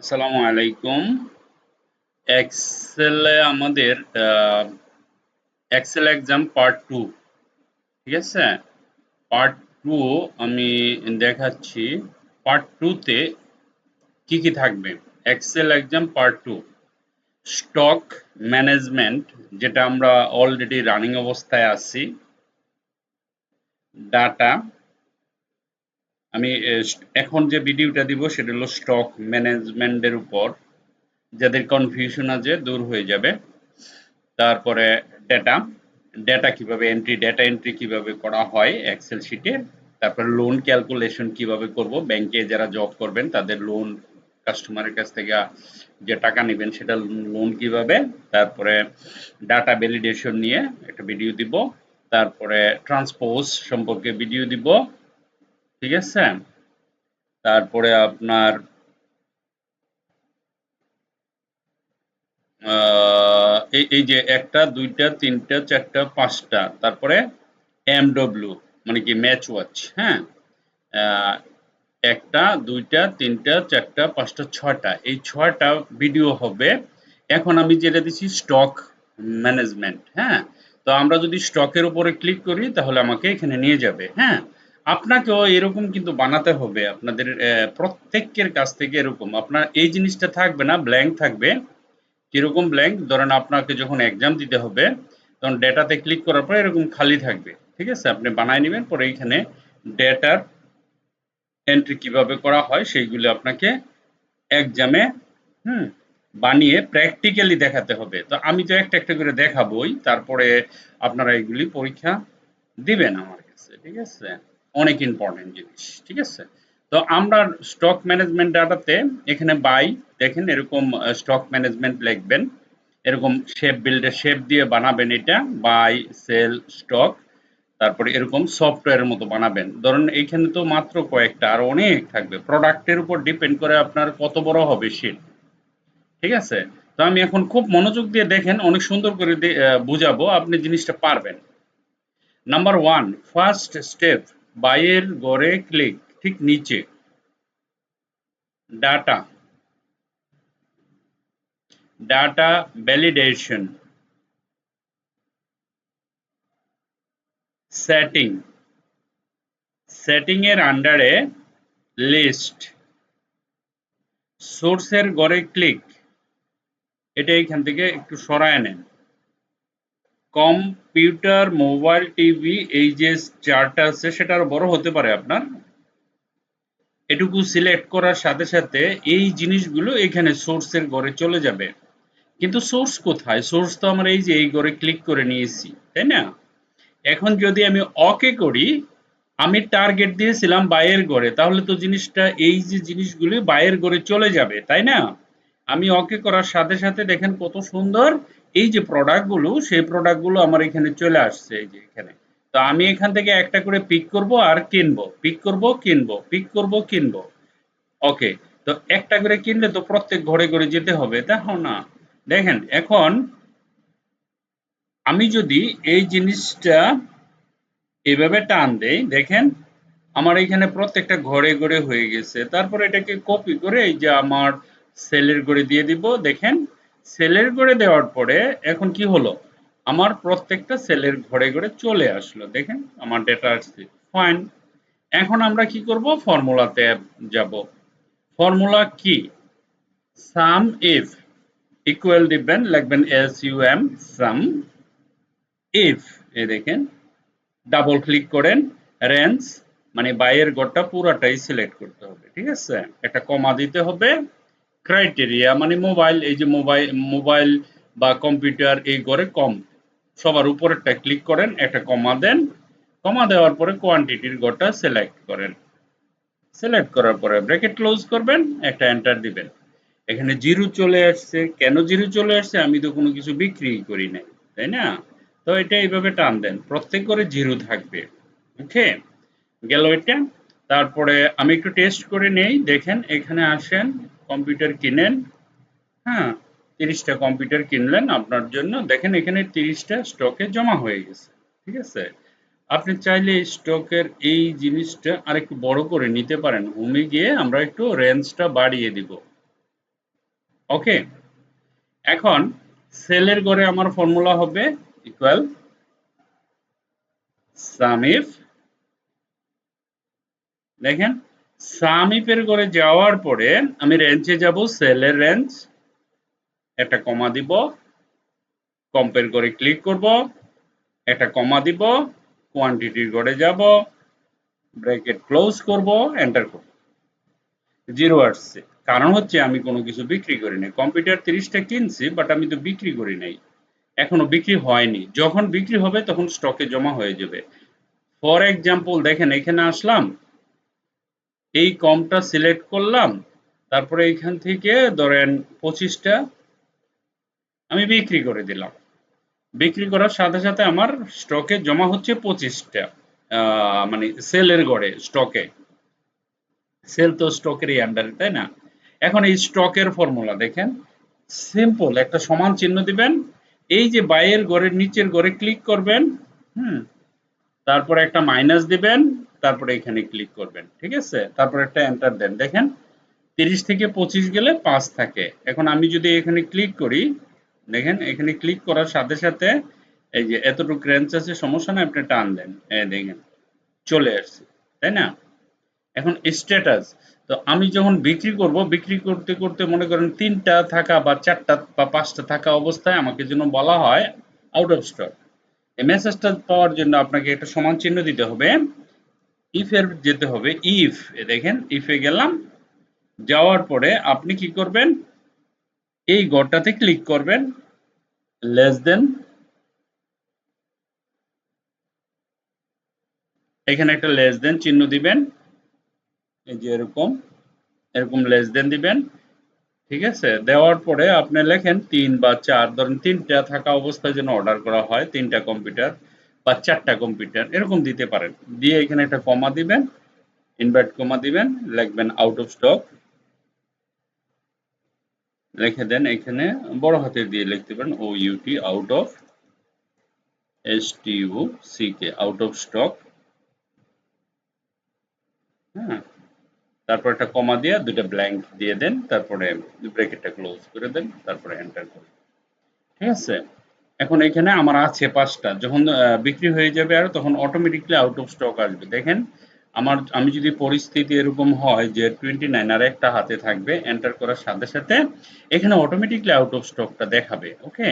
আসসালামু আলাইকুম। এক্সেলে আমাদের এক্সেল এক্সাম পার্ট 2, ঠিক আছে? পার্ট 2 আমি দেখাচ্ছি। পার্ট 2 তে কি থাকবে? Excel exam part 2 stock management, যেটা আমরা অলরেডি রানিং অবস্থায় আছি। ডাটা, আমি এখন যে ভিডিওটা দিব সেটা হলো স্টক ম্যানেজমেন্টের উপর। যাদের কনফিউশন আছে দূর হয়ে যাবে। তারপরে ডেটা, ডেটা এন্ট্রি কিভাবে করা হয় এক্সেল শিটে। তারপরে লোন ক্যালকুলেশন কিভাবে করব, ব্যাংকে যারা জব করবেন তাদের লোন, কাস্টমারের কাছ থেকে যে টাকা নেবেন সেটা লোন কিভাবে। তারপরে ডাটা ভ্যালিডেশন নিয়ে একটা ভিডিও দিব। তারপরে ট্রান্সপোজ সম্পর্কে ভিডিও দিব, ঠিক আছে? তারপরে আপনার এই যে একটা দুইটা তিনটা চারটা পাঁচটা, তারপরে এমডব্লিউ মানে কি ম্যাচ ওয়াচ, হ্যাঁ। আহ, একটা দুইটা তিনটা চারটা পাঁচটা ছয়টা, এই ছয়টা ভিডিও হবে। এখন আমি যেটা দিচ্ছি স্টক ম্যানেজমেন্ট, হ্যাঁ। তো আমরা যদি স্টকের উপরে ক্লিক করি তাহলে আমাকে এখানে নিয়ে যাবে, হ্যাঁ। আপনাকেও এরকম কিন্তু বানাতে হবে। আপনাদের প্রত্যেকের কাছ থেকে এরকম আপনার এই জিনিসটা থাকবে না, ব্ল্যাঙ্ক থাকবে। কিরকম ব্ল্যাঙ্ক? ধরেন আপনাকে যখন এক্সাম দিতে হবে তখন ডেটাতে ক্লিক করার পরে এরকম খালি থাকবে, ঠিক আছে? আপনি বানায় নেবেন, পরে এইখানে ডেটার এন্ট্রি কিভাবে করা হয় সেইগুলো আপনাকে এক্সামে হুম বানিয়ে প্র্যাকটিক্যালি দেখাতে হবে। তো আমি তো একটা একটা করে দেখাবোই, তারপরে আপনারা এগুলি পরীক্ষা দিবেন আমার কাছে, ঠিক আছে? অনেক ইম্পর্টেন্ট জিনিস, ঠিক আছে? তো আমরা স্টক ম্যানেজমেন্ট ডাটাতে এখানে বাই, দেখেন এরকম স্টক ম্যানেজমেন্ট লিখবেন, এরকম শেপ দিয়ে বানাবেন এটা, বাই সেল স্টক। তারপরে এরকম সফটওয়্যারের মতো বানাবেন। ধরুন এইখানে তো মাত্র কয়েকটা, আর অনেক থাকবে। প্রোডাক্টের উপর ডিপেন্ড করে আপনার কত বড় হবে শীট, ঠিক আছে? তো আমি এখন খুব মনোযোগ দিয়ে দেখেন, অনেক সুন্দর করে বুঝাবো, আপনি জিনিসটা পারবেন। নাম্বার ওয়ান, ফার্স্ট স্টেপ, বাইয়ের গড়ে ক্লিক, ঠিক নিচে data, data validation, setting, setting এর আন্ডারে লিস্ট, সোর্সের গড়ে ক্লিক, এটা এখান থেকে একটু সরায় নেন। কম্পিউটার, মোবাইল, টিভি, এই যে চার্টটা আছে সেটা আরো বড় হতে পারে আপনার। এটুকু সিলেক্ট করার সাথে সাথে এই জিনিসগুলো এখানে সোর্সের ঘরে চলে যাবে। কিন্তু সোর্স কোথায়? সোর্স তো আমরা এই যে এই ঘরে ক্লিক করে নিয়েছি, তাই না? এখন যদি আমি ওকে করি, আমি টার্গেট দিয়েছিলাম বাইয়ের ঘরে, তাহলে তো জিনিসটা এই যে জিনিসগুলি বাইয়ের ঘরে চলে যাবে, তাই না? আমি ওকে করার সাথে সাথে দেখেন কত সুন্দর এই যে প্রোডাক্টগুলো, সেই প্রোডাক্টগুলো আমার এখানে চলে আসছে, এই যে এখানে। তো আমি এখান থেকে একটা করে পিক করব আর কিনবো, পিক করব কিনবো, পিক করব কিনবো। ওকে। তো একটা করে কিনলে তো প্রত্যেক ঘরে ঘরে যেতে হবে, দেখো না? দেখেন এখন আমি যদি এই জিনিসটা এভাবে টান দেই, দেখেন আমার এখানে প্রত্যেকটা ঘরে ঘরে হয়ে গেছে। তারপর এটাকে কপি করে এই যে আমার সেলের ঘরে দিয়ে দিব। দেখেন সেলের ঘরে দেওয়ার পরে এখন কি হলো, আমার প্রত্যেকটা সেলের ঘরে ঘরে চলে আসলো। দেখেন আমার ডেটা আসছে, ফাইন। এখন আমরা কি করব, ফর্মুলাতে যাব। ফর্মুলা কি? সাম ইফ, ইকুয়াল দিবেন, লিখবেন SUM, সাম ইফ, এই দেখেন ডাবল ক্লিক করেন, রেঞ্জ মানে বাইয়ের ঘরটা পুরাটাই সিলেক্ট করতে হবে, ঠিক আছে? একটা কমা দিতে হবে। ক্রাইটেরিয়া মানে মোবাইল, এই যে মোবাইল, মোবাইল বা কম্পিউটার এই ঘরে কম, সবার উপরেরটা ক্লিক করেন, একটা কমা দেন। কমা দেওয়ার পরে কোয়ান্টিটির ঘরটা সিলেক্ট করেন। সিলেক্ট করার পরে ব্র্যাকেট ক্লোজ করবেন, একটা এন্টার দিবেন। এখানে জিরো চলে আসছে। কেন জিরো চলে আসছে? আমি তো কোনো কিছু বিক্রি করি নাই, তাই না? তো এটা এইভাবে টান দেন, প্রত্যেক করে জিরো থাকবে। ওকে, গেল এটা। তারপরে আমি একটু টেস্ট করে নেই, দেখেন এখানে আসেন, কম্পিউটার কিনেন, হ্যাঁ। 30টা কম্পিউটার কিনলেন আপনার জন্য, দেখেন এখানে 30টা স্টকে জমা হয়ে গেছে, ঠিক আছে? আপনি চাইলে এই স্টকের এই জিনিসটা আরেকটু বড় করে নিতে পারেন। হোমে গিয়ে আমরা একটু রেঞ্জটা বাড়িয়ে দিব, ওকে, এখন সেলের ঘরে আমার ফর্মুলা হবে ইকুয়াল সামিফ। দেখেন সামিফের ঘরে যাওয়ার পরে আমি রেঞ্জে যাব, সেলের রেঞ্জ, একটা কমা দিব, কম্পেয়ার করে ক্লিক করব, একটা কমা দিব, কোয়ান্টিটির ঘরে যাব, ব্র্যাকেট ক্লোজ করব, এন্টার করব, 0 আসছে। কারণ হচ্ছে আমি কোনো কিছু বিক্রি করি নাই। কম্পিউটার 30টা কিনছি, বাট আমি তো বিক্রি করি নাই, এখনো বিক্রি হয়নি। যখন বিক্রি হবে তখন স্টকে জমা হয়ে যাবে। ফর এক্সাম্পল দেখেন এখানে আসলাম, এই কমটা সিলেক্ট করলাম, তারপরে এখান থেকে ধরেন 25টা আমি বিক্রি করে দিলাম। বিক্রি করার সাথে সাথে আমার স্টকে জমা হচ্ছে 25টা, মানে সেলের ঘরে, স্টকে। সেল তো স্টকেরই আন্ডারে, তাই না? এখন এই স্টকের ফর্মুলা দেখেন, সিম্পল একটা সমান চিহ্ন দিবেন, এই যে বাইয়ের ঘরের নিচের ঘরে ক্লিক করবেন, হুম, তারপরে একটা মাইনাস দিবেন, তারপরে এখানে ক্লিক করবেন, ঠিক আছে? তারপরে একটা এন্টার দেন। দেখেন 30 থেকে 25 গেলে 5 থাকে। এখন আমি যদি এখানে ক্লিক করি, দেখেন এখানে ক্লিক করার সাথে সাথে এই যে এতটুকু রেঞ্জ আছে, সমস্যা না, আপনি টান দেন, এই দেখেন চলে আসছে, তাই না? এখন স্ট্যাটাস, তো আমি যখন বিক্রি করব, বিক্রি করতে করতে মনে করেন 3টা থাকা বা 4টা বা 5টা থাকা অবস্থায় আমাকে যেন বলা হয় আউট অফ স্টক। এই মেসেজটা পাওয়ার জন্য আপনাকে একটা সমান চিহ্ন দিতে হবে, ইফ এর যেতে হবে, ইফ, দেখেন ইফে গেলাম, যাওয়ার পরে আপনি কি করবেন, এই ঘরটাতে ক্লিক করবেন, লেস দেন, এখানে একটা লেস দেন চিহ্ন দিবেন, এই যে এরকম, এরকম লেস দেন দিবেন, ঠিক আছে? দেওয়ার পরে আপনি লেখেন 3 বা 4, ধরেন 3টা থাকা অবস্থায় যেন অর্ডার করা হয়, 3টা কম্পিউটার বা 4টা কম্পিউটার, এরকম দিতে পারেন। দিয়ে এখানে একটা কমা দিবেন, ইনভার্ট কমা দিবেন, লিখবেন আউট অফ স্টক, লিখে দেন এখানে বড় হাতের দিয়ে লিখতে পারেন O U T, out of, STUCK, out of stock, হ্যাঁ, তারপর একটা কমা দিয়ে দুইটা ব্ল্যাঙ্ক দিয়ে দেন, তারপরে ব্র্যাকেটটা ক্লোজ করে দেন, তারপরে এন্টার করুন, ঠিক আছে? এখন এখানে আমার আছে 5টা, যখন বিক্রি হয়ে যাবে আর তখন অটোমেটিকলি আউট অফ স্টক আসবে। দেখেন আমি যদি পরিস্থিতি এরকম হয় যে 29 আর একটা হাতে থাকবে, এন্টার করার সাথে সাথে এখানে অটোমেটিকলি আউট অফ স্টকটা দেখাবে। ওকে,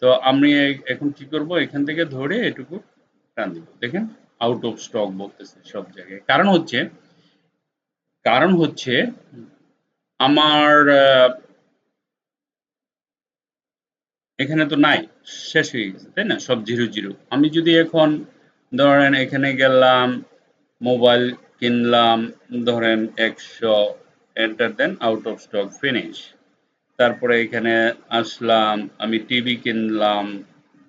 তো আমি এখন কি করব, এখান থেকে ধরে এটুকু টান দিব, দেখেন আউট অফ স্টক বলতেছে সব জায়গায়। কারণ হচ্ছে আমার এখানে তো নাই, শেষ হয়ে গেছে, তাই না? সব 0 0। আমি যদি এখন ধরেন এখানে গেলাম, মোবাইল কিনলাম, ধরেন 100, এন্টার দেন, আউট অফ স্টক, ফিনিশ। তারপরে এখানে আসলাম, আমি টিভি কিনলাম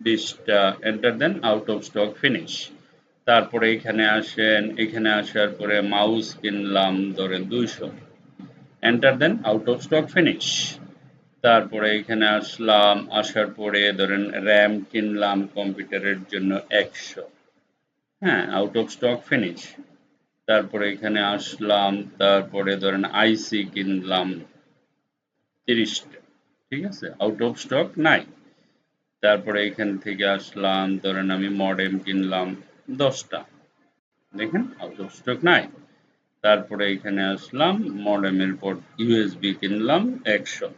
20টা, এন্টার দেন, আউট অফ স্টক, ফিনিশ। তারপরে এখানে আসেন, এখানে আসার পরে মাউস কিনলাম ধরেন 200, এন্টার দেন, আউট অফ স্টক, ফিনিশ। তারপরে এখানে আসলাম, আসার পরে ধরেন র্যাম কিনলাম কম্পিউটারের জন্য 100, হ্যাঁ, আউট অফ স্টক, ফিনিশ। তারপরে এখানে আসলাম, তারপরে ধরেন আইসি কিনলাম 30টা, ঠিক আছে, আউট অফ স্টক নাই। তারপরে এখান থেকে আসলাম, ধরেন আমি মডেম কিনলাম 10টা, দেখেন আউট অফ স্টক নাই। তারপরে এখানে আসলাম, মডেমের পর ইউএসবি কিনলাম 100,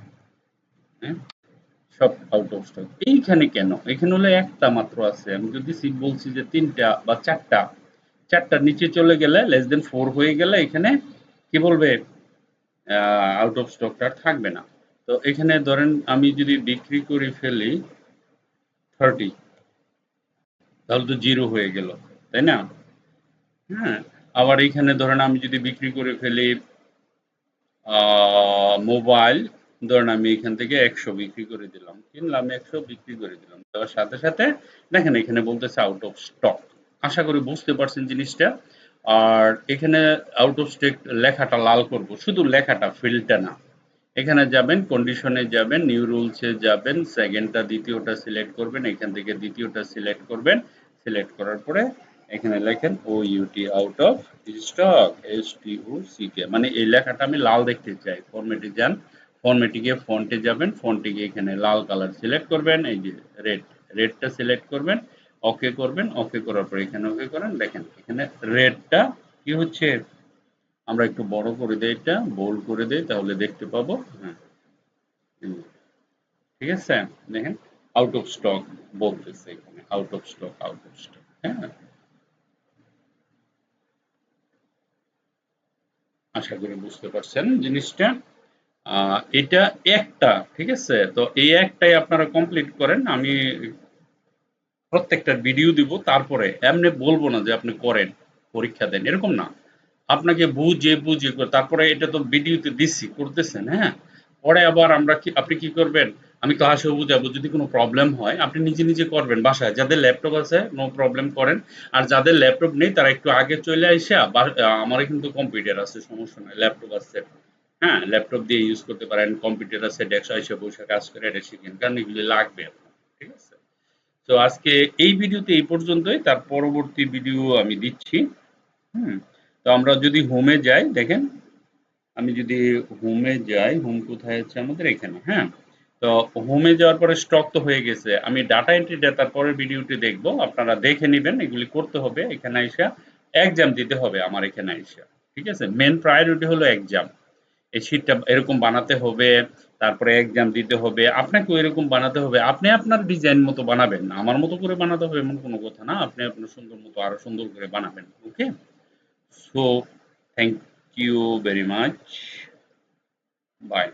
হ্যাঁ, সব আউট অফ স্টক। এইখানে কেন? এখানে হলো একটা মাত্র আছে। আমি যদি বলছি যে 3টা বা 4টা, 4টার নিচে চলে গেলে, লেস দেন 4 হয়ে গেলে এখানে কি বলবে, আউট অফ স্টকটা থাকবে না। তো এখানে ধরেন আমি যদি বিক্রি করে ফেলি 30, তাহলে তো 0 হয়ে গেল, তাই না? হ্যাঁ, আবার এইখানে ধরেন আমি যদি বিক্রি করে ফেলি মোবাইল, ধরেন আমি এখান থেকে 100 বিক্রি করে দিলাম, কিনলাম 100, বিক্রি করে দিলাম, দেওয়ার সাথে সাথে দেখেন এখানে বলতেছে আউট অফ স্টক। আশা করি বুঝতে পারছেন জিনিসটা। আর এখানে আউট অফ স্টক লেখাটা লাল করব, শুধু লেখাটা, ফিল্ডটা না। এখানে যাবেন, কন্ডিশনে যাবেন, নিউ রুলসে যাবেন, সেকেন্ডটা দ্বিতীয়টা সিলেক্ট করবেন, এখান থেকে দ্বিতীয়টা সিলেক্ট করবেন, সিলেক্ট করার পরে এখানে লেখেন O U T, out of stock, STOCK, মানে এই লেখাটা আমি লাল দেখতে চাই, ফরম্যাটে যান, ফরম্যাটে গিয়ে ফন্টে যাবেন, ফন্টে গিয়ে এখানে লাল কালার সিলেক্ট করবেন, এই যে রেডটা সিলেক্ট করবেন, ওকে করবেন, ওকে করার পর এখানে ওকে করেন। দেখেন এখানে রেডটা কি হচ্ছে, আমরা একটু বড় করে দেই, এটা বোল্ড করে দেই, তাহলে দেখতে পাবো। হ্যাঁ, ঠিক আছে, দেখেন আউট অফ স্টক বলতেছে এখানে, out of stock, out of stock. হ্যাঁ, আশা করি বুঝতে পারছেন জিনিসটা। এটা একটা, ঠিক আছে, তো এই একটাই আপনারা কমপ্লিট করেন। আমি প্রত্যেকটা ভিডিও দিব, তারপরে এমনি বলবো না যে আপনি করেন, পরীক্ষা দেন, এরকম না। আপনাকে বুঝে বুঝে তারপরে এটা তো ভিডিওতে দিচ্ছি, করতেছেন, হ্যাঁ, পরে আবার আমরা কি, আপনি কি করবেন, আমি ক্লাসে বুঝাবো, যদি কোনো প্রবলেম হয় আপনি নিজে নিজে করবেন বাসায়, যাদের ল্যাপটপ আছে নো প্রবলেম করেন, আর যাদের ল্যাপটপ নেই তারা একটু আগে চলে আইসা, আমার কিন্তু কম্পিউটার আছে, সমস্যা নাই, ল্যাপটপ আছে, হ্যাঁ, ল্যাপটপ দিয়ে ইউজ করতে পারেন, কম্পিউটার আছে, ডেস্ক এসে বসে কাজ করে এটা শিখেন, কারণ এগুলি লাগবে আপনার, ঠিক আছে। তো আজকে এই ভিডিওতে এই পর্যন্তই, তার পরবর্তী ভিডিও আমি দিচ্ছি। হুম, তো আমরা যদি হোমে যাই, দেখেন আমি যদি হোমে যাই, হোম কোথায় আছে আমাদের, এখানে, হ্যাঁ, তো হোমে যাওয়ার পরে স্টক তো হয়ে গেছে, আমি ডাটা এন্ট্রি ডেটার পরের ভিডিওটি দেখবো, আপনারা দেখে নেবেন, এগুলি করতে হবে, এখানে আইসা এক্সাম দিতে হবে আমার এখানে আইসা, ঠিক আছে, মেন প্রায়োরিটি হলো এক্সাম, এই শীটটা এরকম বানাতে হবে, তারপরে এক্সাম দিতে হবে, আপনাকেও এরকম বানাতে হবে, আপনি আপনার ডিজাইন মতো বানাবেন, আমার মতো করে বানাতে হবে এমন কোনো কথা না, আপনি আপনার সুন্দর মতো আরো সুন্দর করে বানাবেন, okay. So thank you very much, by.